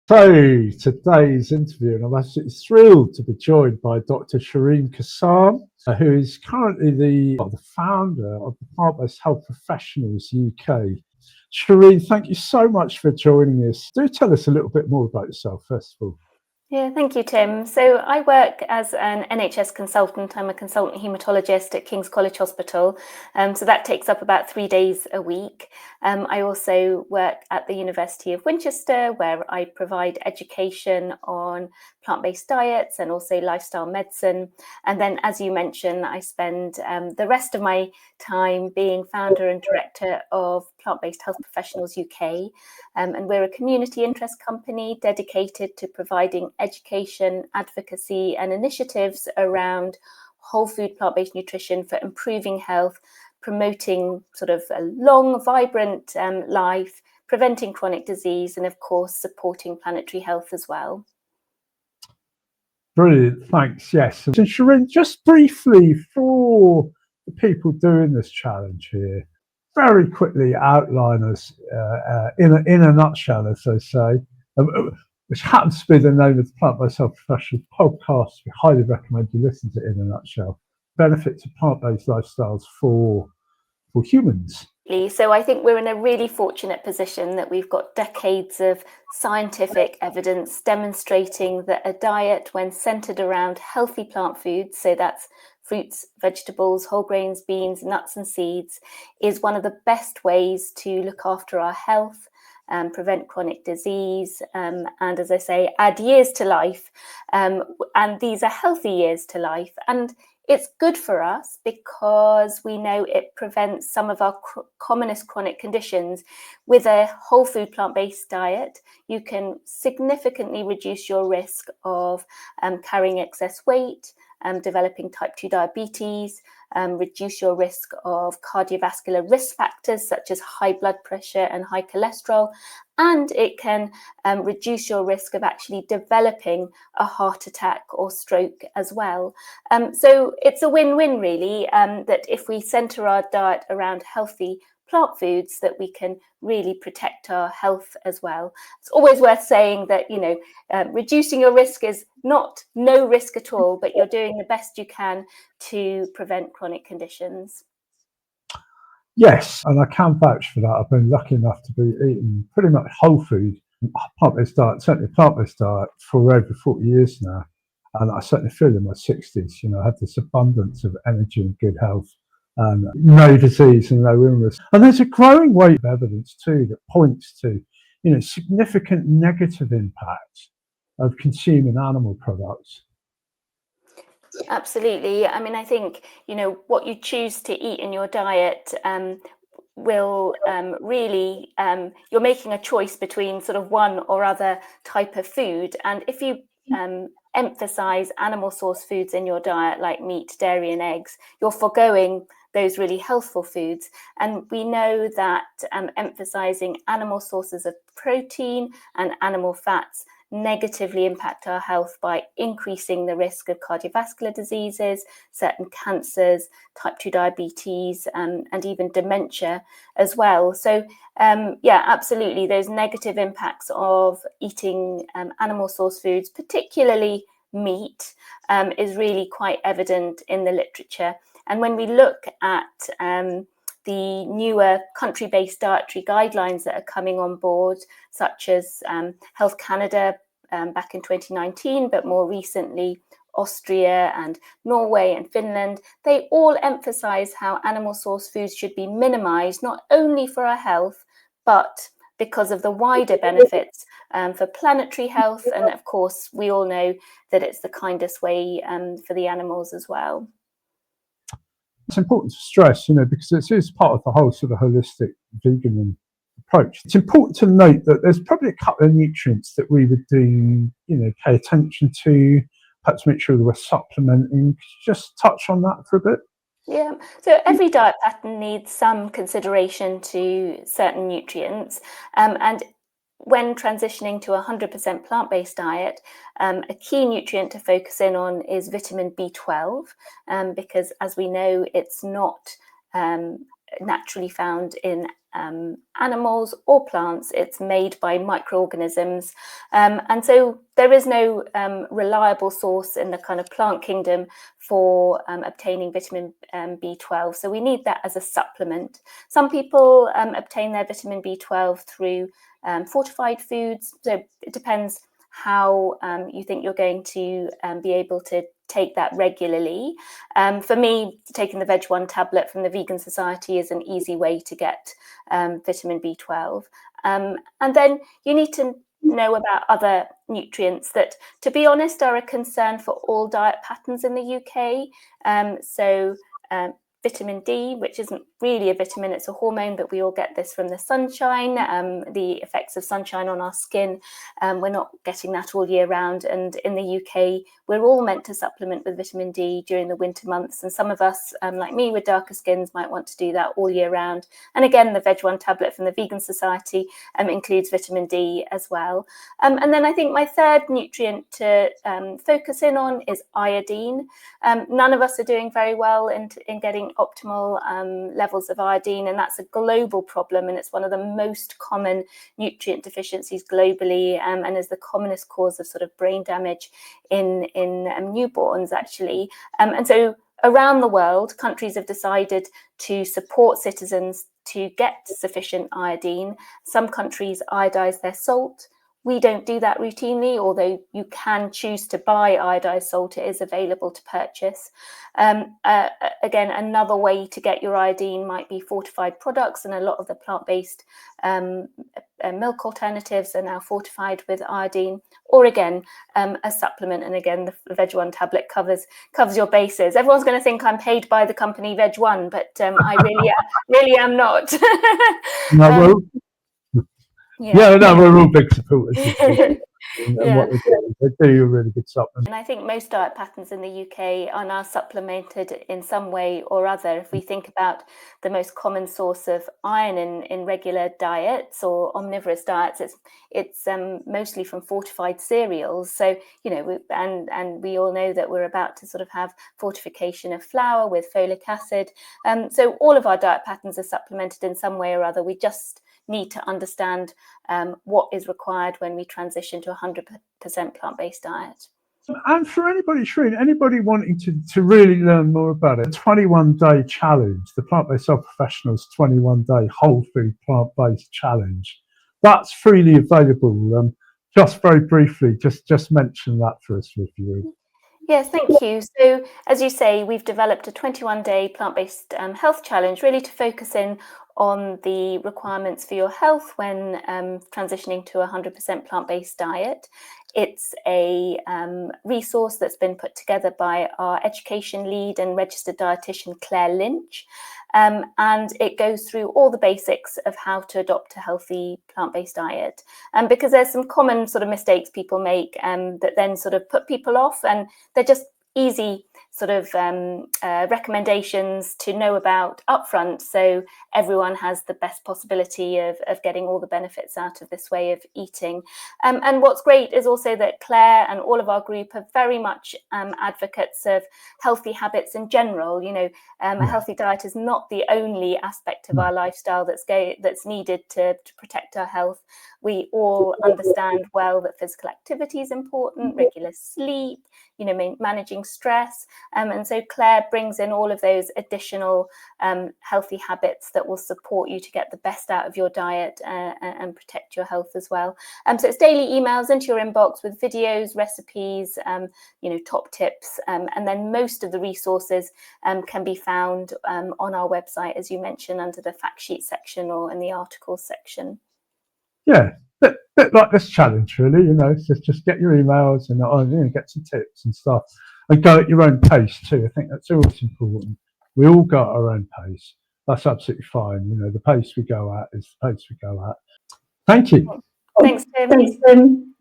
So, today's interview, and I'm absolutely thrilled to be joined by Dr. Shireen Kassam, who is currently the founder of the Plant-Based Health Professionals UK. Shireen, thank you so much for joining us. Do tell us a little bit more about yourself, first of all. Yeah, thank you, Tim. So I work as an NHS consultant. I'm a consultant haematologist at King's College Hospital. So that takes up about 3 days a week. I also work at the University of Winchester, where I provide education on plant-based diets and also lifestyle medicine. And then, as you mentioned, I spend the rest of my time being founder and director of Plant-Based Health Professionals UK. And we're a community interest company dedicated to providing education, advocacy, and initiatives around whole food plant-based nutrition for improving health, promoting sort of a long, vibrant life, preventing chronic disease, and of course, supporting planetary health as well. Brilliant, thanks. Yes. So, Shireen, just briefly for the people doing this challenge here, very quickly outline us in a nutshell, as they say, which happens to be the name of the Plant-Based Health Professional podcast. We highly recommend you listen to it in a nutshell. Benefits of plant-based lifestyles for humans. So I think we're in a really fortunate position that we've got decades of scientific evidence demonstrating that a diet, when centered around healthy plant foods, so that's fruits, vegetables, whole grains, beans, nuts and seeds, is one of the best ways to look after our health, prevent chronic disease, and as I say, add years to life. And these are healthy years to life. And it's good for us because we know it prevents some of our commonest chronic conditions. With a whole food plant-based diet, you can significantly reduce your risk of carrying excess weight, developing type 2 diabetes, reduce your risk of cardiovascular risk factors such as high blood pressure and high cholesterol, and it can reduce your risk of actually developing a heart attack or stroke as well. So it's a win-win really, that if we center our diet around healthy plant foods, that we can really protect our health as well. It's always worth saying that, reducing your risk is not no risk at all, but you're doing the best you can to prevent chronic conditions. Yes, and I can vouch for that. I've been lucky enough to be eating pretty much whole food, plant-based diet, certainly plant-based diet for over 40 years now. And I certainly feel in my 60s, I have this abundance of energy and good health and no disease and no illness. And there's a growing weight of evidence too that points to, significant negative impact of consuming animal products. Absolutely. I mean, I think, what you choose to eat in your diet will really, you're making a choice between sort of one or other type of food. And if you emphasize animal source foods in your diet, like meat, dairy and eggs, you're foregoing those really healthful foods. And we know that emphasizing animal sources of protein and animal fats negatively impact our health by increasing the risk of cardiovascular diseases, certain cancers, type 2 diabetes, and even dementia as well. So absolutely, those negative impacts of eating animal source foods, particularly meat, is really quite evident in the literature. And when we look at the newer country-based dietary guidelines that are coming on board, such as Health Canada back in 2019, but more recently Austria and Norway and Finland, they all emphasize how animal source foods should be minimized, not only for our health, but because of the wider benefits for planetary health. And of course, we all know that it's the kindest way for the animals as well. It's important to stress, because it is part of the whole sort of holistic vegan approach. It's important to note that there's probably a couple of nutrients that we would do, pay attention to, perhaps make sure that we're supplementing. Just touch on that for a bit. Yeah, so every diet pattern needs some consideration to certain nutrients. And when transitioning to a 100% plant-based diet, a key nutrient to focus in on is vitamin B12, because as we know, it's not naturally found in animals or plants. It's made by microorganisms. And so there is no reliable source in the kind of plant kingdom for obtaining vitamin B12. So we need that as a supplement. Some people obtain their vitamin B12 through fortified foods. So it depends how you think you're going to be able to take that regularly. For me, taking the Veg 1 tablet from the Vegan Society is an easy way to get vitamin B12. And then you need to know about other nutrients that, to be honest, are a concern for all diet patterns in the UK. So vitamin D, which isn't really a vitamin, it's a hormone, but we all get this from the sunshine, the effects of sunshine on our skin. We're not getting that all year round. And in the UK, we're all meant to supplement with vitamin D during the winter months. And some of us, like me, with darker skins might want to do that all year round. And again, the Veg 1 tablet from the Vegan Society includes vitamin D as well. And then I think my third nutrient to focus in on is iodine. None of us are doing very well in getting optimal levels of iodine, and that's a global problem, and it's one of the most common nutrient deficiencies globally, and is the commonest cause of sort of brain damage in newborns, actually. And so around the world, countries have decided to support citizens to get sufficient iodine. Some countries iodize their salt. We don't do that routinely, although you can choose to buy iodized salt. It is available to purchase. Again, another way to get your iodine might be fortified products, and a lot of the plant-based milk alternatives are now fortified with iodine, or again, a supplement. And again, the Veg 1 tablet covers your bases. Everyone's going to think I'm paid by the company Veg 1, but I really am not. No, we're all big supporters of and what they do. They do a really good supplement. And I think most diet patterns in the UK are now supplemented in some way or other. If we think about the most common source of iron in regular diets or omnivorous diets, it's mostly from fortified cereals. So, you know, and we all know that we're about to sort of have fortification of flour with folic acid. So all of our diet patterns are supplemented in some way or other. We just need to understand what is required when we transition to 100% plant-based diet. And for anybody, Shireen, anybody wanting to really learn more about it, 21-day challenge, the Plant-Based Health Professionals 21-day whole food plant-based challenge, that's freely available. Just very briefly, just mention that for us, if you would. Yes, thank you. So, as you say, we've developed a 21-day plant-based health challenge, really to focus in on the requirements for your health when transitioning to a 100% plant-based diet. It's a resource that's been put together by our education lead and registered dietitian, Claire Lynch. And it goes through all the basics of how to adopt a healthy plant-based diet. Because there's some common sort of mistakes people make that then sort of put people off, and they're just easy sort of recommendations to know about upfront, so everyone has the best possibility of getting all the benefits out of this way of eating. And what's great is also that Claire and all of our group are very much advocates of healthy habits in general. You know, a healthy diet is not the only aspect of our lifestyle that's needed to protect our health. We all understand well that physical activity is important, regular sleep, you know, managing stress. And so Claire brings in all of those additional healthy habits that will support you to get the best out of your diet and protect your health as well. So it's daily emails into your inbox with videos, recipes, you know, top tips. And then most of the resources can be found on our website, as you mentioned, under the fact sheet section or in the articles section. Yeah, bit like this challenge, really. You know, it's just get your emails and you know, get some tips and stuff, and go at your own pace too. I think that's always important. We all go at our own pace. That's absolutely fine. You know, the pace we go at is the pace we go at. Thank you. Thanks, Tim.